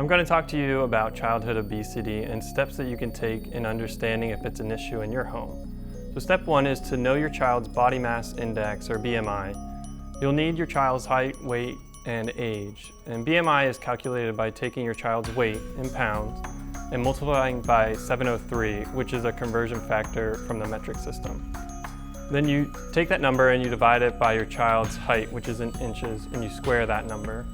I'm going to talk to you about childhood obesity and steps that you can take in understanding if it's an issue in your home. So step one is to know your child's body mass index, or BMI. You'll need your child's height, weight, and age. And BMI is calculated by taking your child's weight in pounds and multiplying by 703, which is a conversion factor from the metric system. Then you take that number and you divide it by your child's height, which is in inches, and you square that number.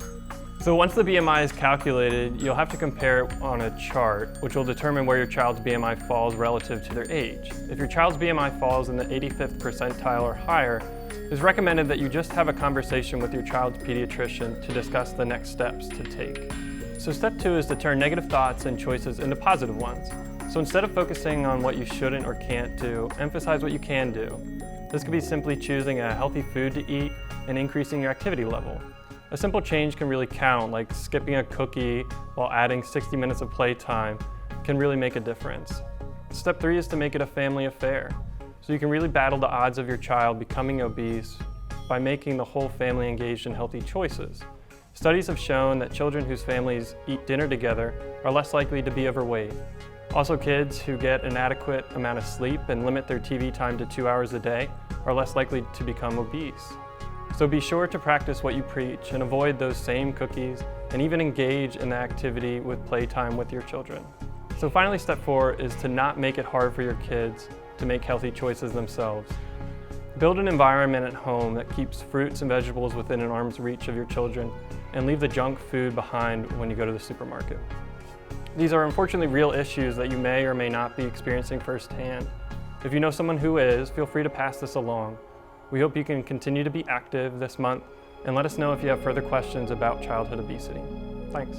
So once the BMI is calculated, you'll have to compare it on a chart, which will determine where your child's BMI falls relative to their age. If your child's BMI falls in the 85th percentile or higher, it's recommended that you just have a conversation with your child's pediatrician to discuss the next steps to take. So step two is to turn negative thoughts and choices into positive ones. So instead of focusing on what you shouldn't or can't do, emphasize what you can do. This could be simply choosing a healthy food to eat and increasing your activity level. A simple change can really count, like skipping a cookie while adding 60 minutes of playtime can really make a difference. Step three is to make it a family affair. So you can really battle the odds of your child becoming obese by making the whole family engaged in healthy choices. Studies have shown that children whose families eat dinner together are less likely to be overweight. Also, kids who get an adequate amount of sleep and limit their TV time to 2 hours a day are less likely to become obese. So be sure to practice what you preach and avoid those same cookies, and even engage in the activity with playtime with your children. So finally, step four is to not make it hard for your kids to make healthy choices themselves. Build an environment at home that keeps fruits and vegetables within an arm's reach of your children, and leave the junk food behind when you go to the supermarket. These are unfortunately real issues that you may or may not be experiencing firsthand. If you know someone who is, feel free to pass this along. We hope you can continue to be active this month, and let us know if you have further questions about childhood obesity. Thanks.